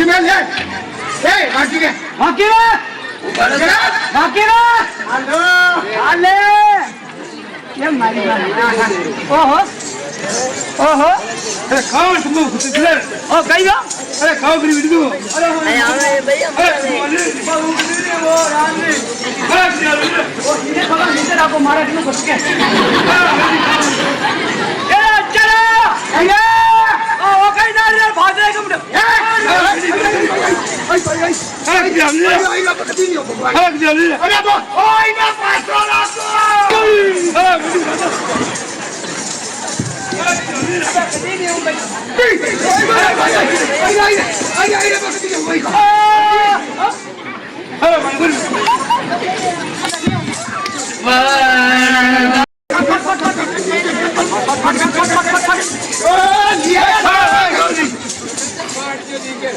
में ले बाकी के हेलो आले ये मारी ओहो ओहो अरे खाओ तुम खुद ओ कहियो अरे खाओ गरीब वीडियो अरे भैया वो रानी ओ सीधे भगवान नीचे आपको मारा क्यों घुस के ए चलो भैया ओ कहीं ना रे भाग रहे तुम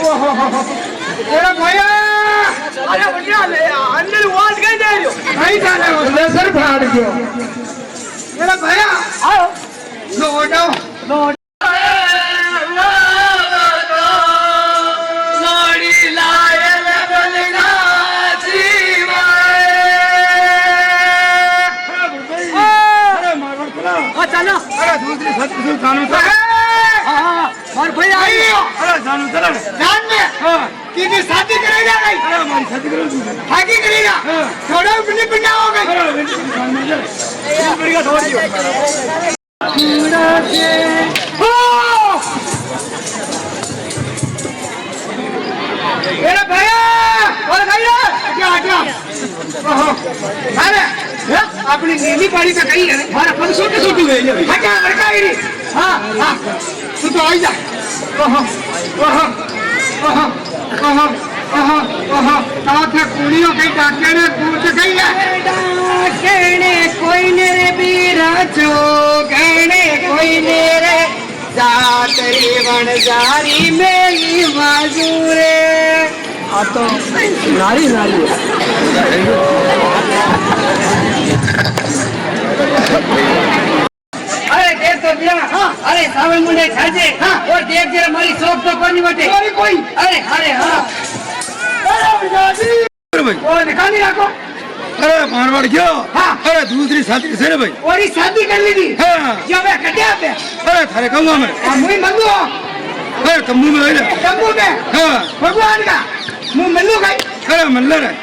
अरे भैया अरे बढ़िया ले अंदर वाट गई दे रही नहीं जाने वाले सर फाड़ दियो मेरा भैया आओ लो लो चलो अरे दूसरी सत्य कानून से और भैया अरे जानू चला जान में किसी शादी करेगा नहीं अरे हमारी शादी करो शादी करेगा थोड़ा पिंडी पिंडा हो गई बढ़िया छोड़ दियो मेरा भैया और भैया क्या क्या अरे अपनी नीली पानी पे कहीं है हमारा पन सोटे सोटे गए हटा हटा ही हाँ हाँ तू तो आई जा कुड़ियों कहीं डाकने कूद गई है डाकने कोई नेरे बीरा चो गहने कोई नेरे जातरी बन जारी मेरी माजूरे आ तो नारी नारी अरे देख तो दिया अरे सावन मुंडे खाजे और देख जरा हमारी शौक तो करनी बटे अरे कोई अरे अरे हाँ वो निकाल नहीं रखो अरे मारवाड़ क्यों हाँ अरे दूसरी शादी किसे भाई और ही शादी कर ली थी हाँ जो मैं कटिया पे अरे थारे कहूँगा मैं मुझे मंगू अरे तम्बू में गए तंबू में हाँ भगवान का मुँह मल्लू गई अरे मल्लर है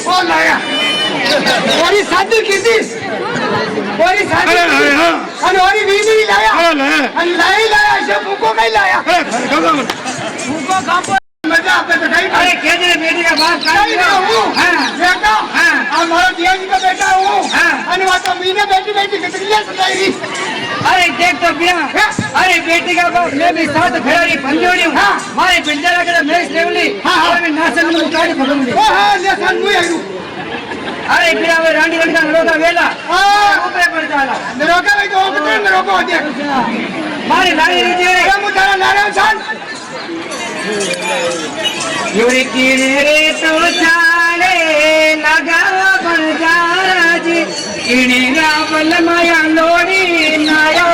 और लाया और ही शादी की थी और ही शादी अरे अरे हाँ और ही बीवी नहीं लाया अरे ले लाया इसे मुझको नहीं लाया अरे थारे कहूँगा मैं उनको काम पर मजा आपने बताई अरे क्या जरा बेटी का बाप नहीं मैं हूँ बेटा हमारा दिया जी का बेटा हूँ अनुवाद तो मीने बेटी बेटी कितनी सुनाई अरे देख तो बिया अरे बेटी का बाप मैं भी साथ खिलाड़ी पंजोड़ी हूँ हमारे बिल्डर लगे मैं सेवली मैं नाचन में उतारी पकड़ूंगी ओ हाँ लेसन मुझे आयु अरे फिर हमें रानी लड़का लोगा वेला ऊपर पड़ जाला निरोका भाई तो कितने निरोका होते हैं मारी लारी लीजिए अरे मुझे नारायण सान योरी किरे तो चाले लगावा बंजारा जी किने रावल माया लोड़ी नायो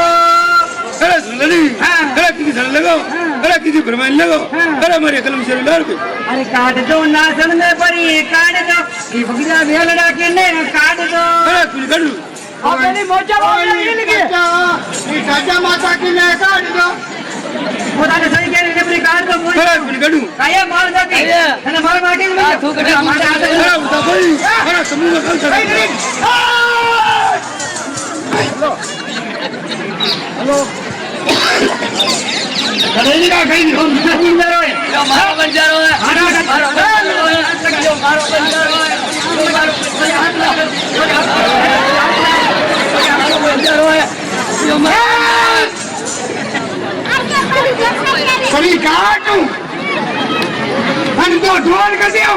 अरे सुनली अरे किसी सर लगाओ अरे किसी फरमान लगाओ अरे हमारे कलम से लाल पे अरे काट दो नाचन में पड़ी काट दो ये बगीचा भेलड़ा के ने काट दो अरे कुछ कर लूं अपनी मोचा बोल लगी ये राजा माता की ले काट दो खुदा ने सही कह रहे अपनी काट दो अरे कुछ कर लूं काया मार जाती है मार मार के थूक दे अरे उठा भाई अरे समूह में कल चल हेलो करेगी का कहीं तुम बंजारो है जो मारो बंजारो है मारो जो मारो बंजारो है बंजारो है जो सभी काटू हम तो ढोल कर दियो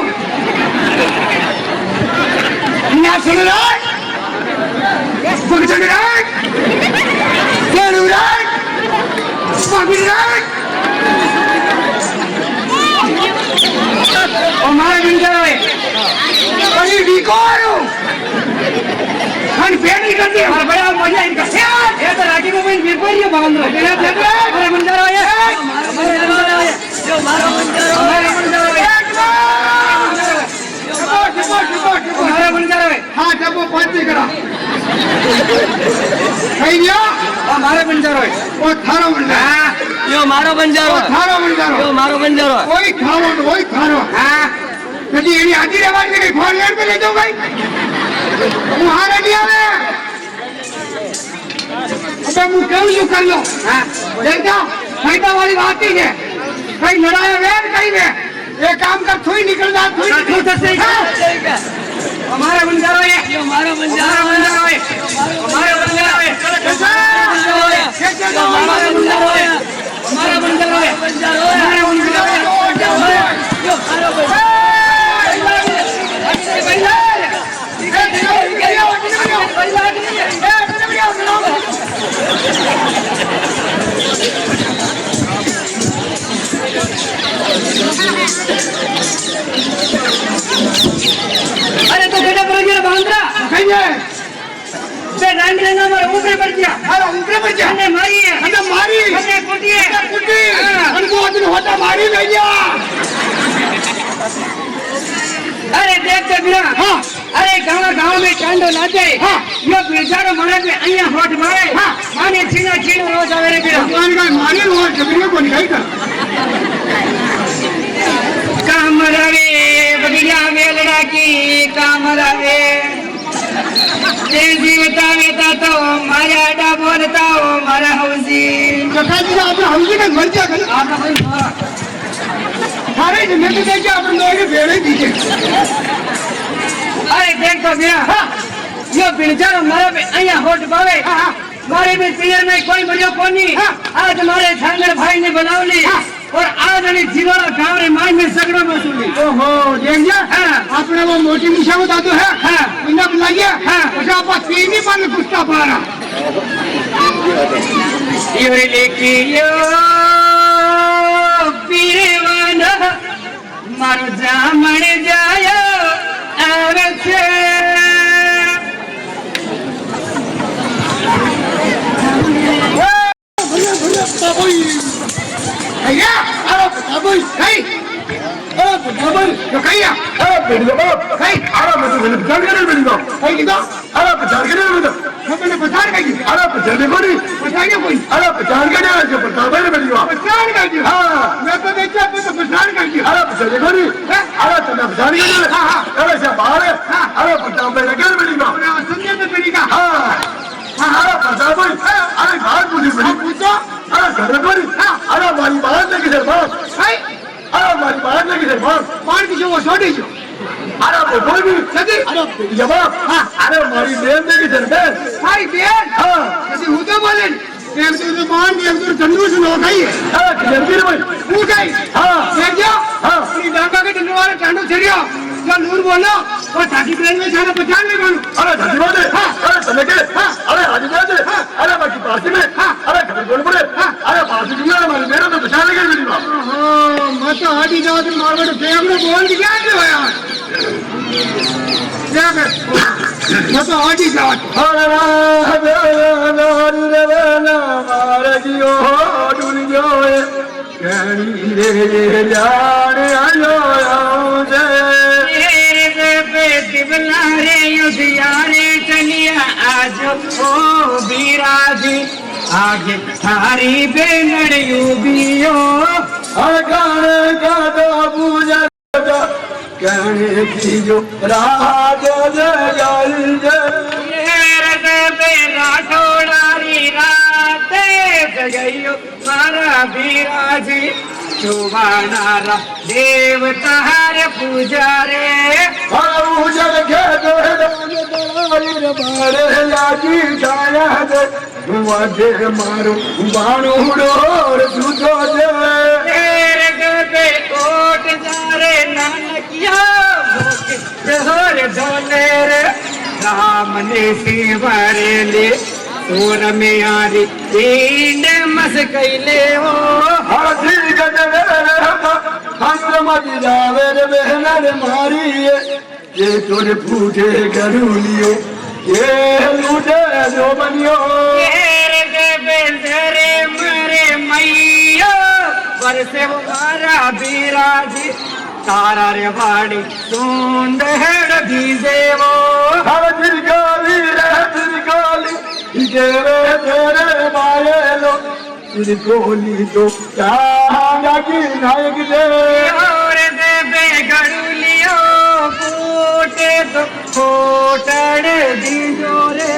ना सुन रहा भगचन राज केलू राज पगड़ी राज और मारे बिंदर है कहीं बिकोरू मन पेड़ नहीं करती और बड़ा मजा इनका ये तो राखी को मैं बिल्कुल ये बांध रहा है अरे मंजर आया जो मारो मंजर हमारा मंजर है हाँ जब वो पार्टी करा कहीं दिया हमारा मंजर है वो थारा मंजर यो मारो मंजर वो थारा मंजर यो मारो मंजर वही थारो हाँ कभी ये आधी रवाज में खोल यार पे ले जाओ भाई वहाँ नहीं आवे अबे मुझे क्यों कर लो हाँ देखो फायदा वाली बात ही है कहीं लड़ाया वेर कहीं में ये काम कर थोड़ी निकल जा थोड़ी हमारा मंजर है यो मारो मंजर है हमारा मंजर है हमारा मंजर है हमारा मंजर है हमारा मंजर है यो मारो अरे तो बेटा पर गया बांद्रा कहीं है बे रंग लेना मार ऊपर पड़ गया अरे ऊपर पर जा हमने मारी है हमने मारी हमने कुटी है कुटी हमको दिन होता मारी भैया अरे देख तो बिना हाँ अरे गाँव में चांदो लाते हाँ यो बेचारो मारे पे अइया होट मारे हाँ माने छीना छीन रोज आवे रे बिना भगवान का मारी रोज जबरी को निकाल कर काम रवे बगिया में लड़की काम रवे ते जीवता वेता तो मारा डा बोलता ओ मारा हौसी कथा जी आपने हमसे का मर जा कर आपका भाई सारे जिम्मे तो देखिए अपन लोगों ने भेड़े दीजिए अरे देख तो बिना यो बेचारो मारे पे अइया होट पावे मारे में पियर में कोई मरियो कोनी आज हमारे झांगर भाई ने बनावली और आज अली जिलोरा गांव रे माई में सगड़ो में सुनी ओहो देख जा आपने वो मोटी निशा बता दो है बिना बुलाइए उसे आप तीन ही पानी कुत्ता पारा यो लेके यो पीरवान मारो जामण जायो आवे छे भैया अरे बाबूई कहीं अरे बाबूई जो कहीं अरे बेटी बाबू कहीं अरे मैं तो बचार करने बेटी को कहीं किधर अरे बचार करने बेटी को मैंने बचार कहीं अरे बचाने को नहीं बचाने कोई अरे बचार करने वाले जो बचार करने बेटी को बचार करती हाँ मैं तो देखा मैं तो बचार करती अरे बचाने को नहीं अरे तो मैं बचाने करने हाँ हाँ अरे सब बाहर है अरे बचाव में लगे बेटी को संजय में बेटी का हाँ अरे बचाव में अरे बाहर पूछी बेटी पूछो अरे घर में अरे हमारी बात लेके सर बात अरे हमारी बात लेके सर बात पान की जो वो छोटी जो अरे वो कोई भी सदी अरे जवाब अरे हमारी बहन लेके सर बहन भाई बहन हाँ जैसे हुआ बोले एक तो मान एक तो चंदू से नो गई अरे जल्दी रे भाई तू गई हाँ देख जा हाँ अपनी डाका के चंदू वाले चांदू छड़ियो जो नूर बोलो और ढाकी प्लेन में जाना पहचान ले बोलो अरे ढाकी बोले अरे समय के अरे आज जाते अरे बाकी पासी में अरे घर बोल पड़े अरे पासी जी हमारे मेरे तो पहचान ले गए मेरी बात हां मैं तो आज ही जाओ तो मारवाड़ प्रेम में बोल दिया क्यों यार क्या कर मैं तो आज ही जाओ अरे मार जियो डूल जाए कहनी रे जाने आयो आऊं दिवला रे युधियारे चलिया आज ओ बीराजी आगे थारी बेनड़ यूबियो गाने का तो पूजा कहने की जो राज राठौड़ारी रात गयो मारा बीराजी सुबानारा देवता हर पूजा रे उजल के मारे लागी छाया दे दे मारो बाणू डोर सुधो दे तेरे गबे कोट जा रे नानकिया जोर धोले रे राम ने सिवारे ले सोर में यारी तीन मस कैले हो हाथी गजरे हंस मत जावे रे बहन मारी ये तोरे फूटे करूलियो ये लूटे जो बनियो तेरे के बेंदरे मेरे मैया बरसे मारा बिराजी तारा रे बाड़ी सुंद हेड भीजेवो हर तिरगाली तेरे तेरे मायलो तिरगोली तो क्या की नायक दे और से बेगड़ुलियो फूटे तो फोटड़ दीजो रे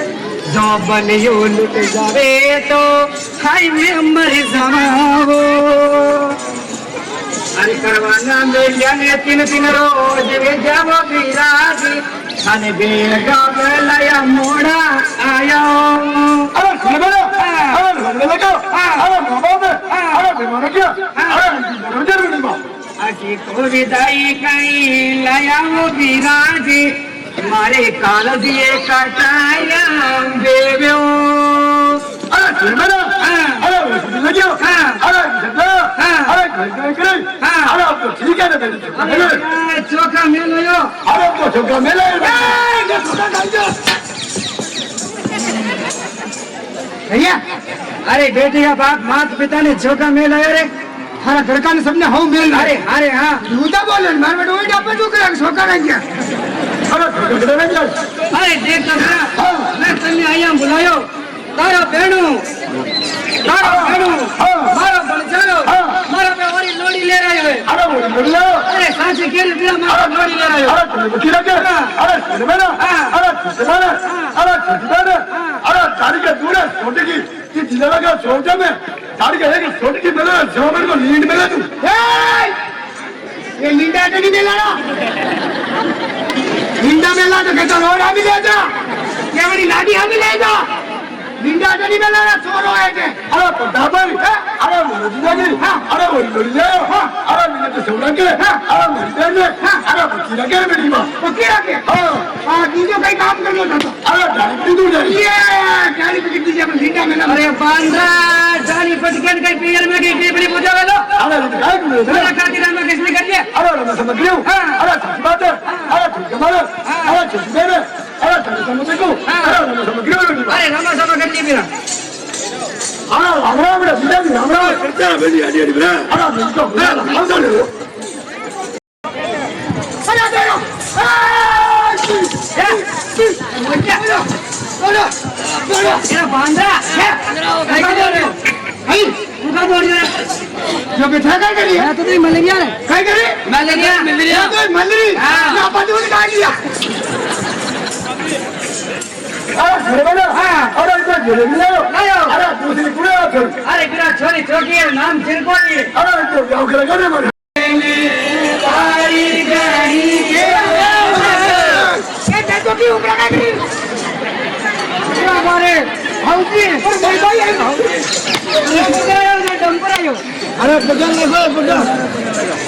जो बनियो लुट जावे तो हाय में मर जावो अरे करवाना मेलिया ने तीन रोज वे जावो बिराजी थाने बेगा बेलाया मोड़ा आयो अरे सुनो अरे लगा अरे बाबा अरे बीमार क्या अरे रोजर नहीं बा आजी को विदाई कई लाया वो बिराजी मारे काल दिए कटाया बेबो अरे सुनो अरे लगा अरे अरे करे अरे अब तो ठीक है ना चोखा मिल लो अरे तो चोखा मिले भैया अरे बेटे का बाप माता पिता ने चोखा मिल आयो रे हमारा घर का सबने हाउ मिल अरे अरे हाँ दूधा बोले मार बेटा वही डापे जो करे चोखा रह गया अरे चोखा रह गया अरे देख तो मैं तन्ने आया बुलायो तारा बेणु मारो बलचारो मारो पे और लोड़ी ले रहे हो अरे वो बोलो अरे सांचे के रुपया मारो लोड़ी ले रहे हो अरे बची लगे अरे सुनो ना अरे सुनो अरे तारी के दूर है छोटे की कि जिला का छोटे में तारी के एक छोटे की मिला जो मेरे को लीड मिला तू ये लीडा तो नहीं मिला ना लीडा मिला तो कहता रोड भी ले जा ये बड़ी लाठी हम ले जा लीडा तो नहीं मिला ना छोरो है के अरे पता भाई अरे मुझे नहीं अरे वो लड़ी जाओ अरे मैंने तो छोड़ा के अरे मरते ने अरे बच्ची लगे मेरी मां बच्ची लगे हां दीजो कहीं काम कर लो था अरे डाली दूर जा ये डाली पे कितनी जब लीडा मिला अरे बांद्रा डाली पटकन के पीर में की टीपड़ी पूजा ले लो अरे काय बोल मेरा खातिर में किसने कर दिया अरे मैं समझ गया अरे सच बात है अरे ठीक है अरे ठीक है अरे समझ को अरे मैं समझ गया अरे रमा समा कर ली मेरा अरे हमरा में सीधा हमरा करते हैं बेटी आड़ी आड़ी बरा अरे इसको हम तो ले अरे दे लो ये बांद्रा क्या कर रहे हो भाई उनका बोल रहे जो बैठा क्या करी है तो मलेरिया है क्या करी मलेरिया तो मलेरिया ना पता नहीं क्या किया अरे बोलो अरे इधर जोड़े ले अरे दूसरी पूरे अरे बिना छोरी छोटी है नाम चिरकोटी अरे तो गांव के लगा दे तारी गही के ये देखो की उमरा का करी हमारे हौजी और भाई भाई है डंपर आयो अरे पकड़ ले पकड़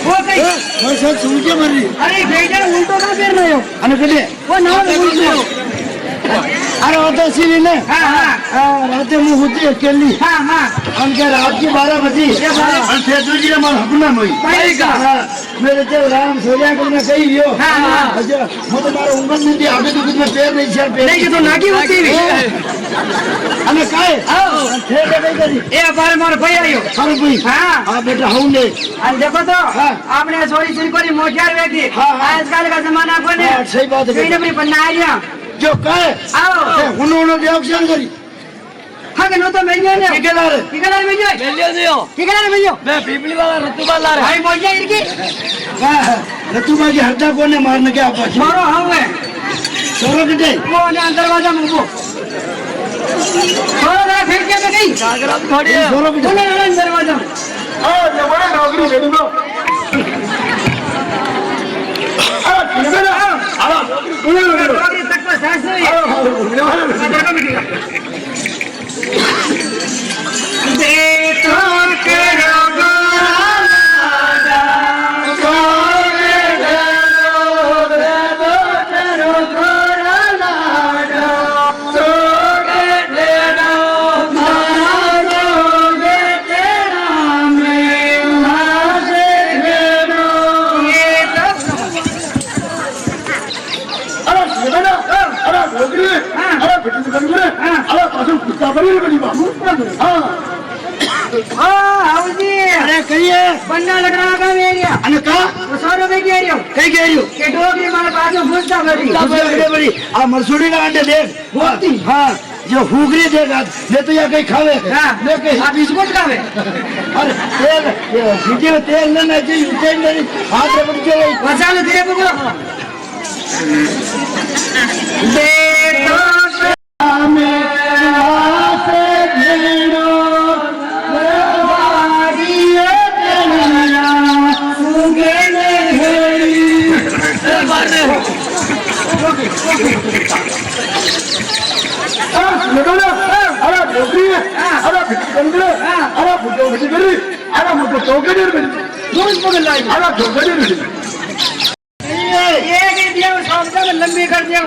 वो कहीं मैं सब सुन के मर रही अरे बेटा उल्टो का फेर नहीं हो अरे कदे वो नाम उल्टो अरे होता सीरी ने रात में होती अकेली हमके रात की 12 बजे सेतु जी मन हकना मोई मेरे तो राम सोया को ना कही लियो अच्छा मैं तो मारा उंगल नहीं दी आगे तो कुछ में पैर नहीं सर पैर नहीं तो नाकी होती है अने काहे थे नहीं करी ए बार मार भाई आयो अरे भाई हां बेटा हूं ने आज देखो तो आपने सोरी सिंकोरी मोटियार बेटी आजकल का जमाना को ने सही बात है कहीं ना बना लिया जो कहे आओ उन्होंने रिएक्शन करी हाँ के नो तो मिल गया ठेकेदार मिल गया ठेकेदार मिल गया मैं पीपली वाला रत्तू वाला रे भाई बोल जाए इनकी रत्तू बाजी हड्डा कोने मारने के आप छोरो हाँ वे छोरो किटे वो ने दरवाजा में वो छोरो जरा फिर के गई जागरात खड़ी है छोरो किटे बोले ना दरवाजा में ये बड़ा नौकरी दे दो नौकरी तक पर सास नहीं है देखो करो હાઉજી અરે કહીએ બંડા લગડા ગામ એરિયા અને કા 100 રૂપિયા કે રહ્યો કઈ ગયું કે ડોગરી મારા બાજુ ભૂસતા બડી આ મરસુડી ના અંડે દેખ હોતી हाँ जो हुगरी देगा ले तो यहाँ कहीं खावे हां ले कहीं આ બિસ્કુટ ખાવે अरे तेल सीधे में तेल लेना चाहिए तेल नहीं हाथ में पड़ के મસાલો ધીરે પકડો બેટો में आसे भेड़ो वाड़िए तेरा सुगे ने हेड़ी लगो ना अरे डोकरी अरे कंगरे अरे फुटो बड़ी अरे मुझे टोके नहीं मिली रोज पकड़ लाई अरे टोके नहीं मिली ये के दिया शब्द में लंबी कर दिया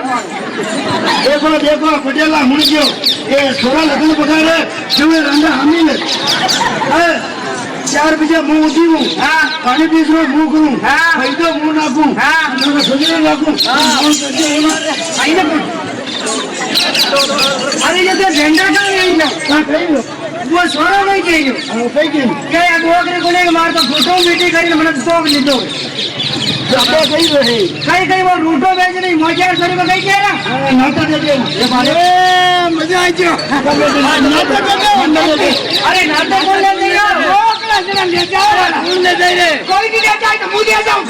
देखो पटेला मुड़ गयो ये छोरा लगन पकड़ रे शिवे रंगा हमी ने 4 बजे मुंह उठीऊं हां पानी पीसरो मुंह करूं हां पैदो मुंह नाखूं हां मुझे सोचने लागूं आईने अरे ये तो झंडा का नहीं ना हां कहीं वो छोरा नहीं कहियो कहीं की क्या या डोगरी को लेके मार तो फोटो मीटिंग करी મને તો લીધો जाते कहीं रहे कई वो रूटो बेच नहीं मोजार सरी में कई कह रहा नाटक देखे ये बारे मजा आई जो नाटक देखे अरे नाटक बोल ले नहीं यार जरा ले जाओ कोई नहीं ले जाए तो मुझे जाऊं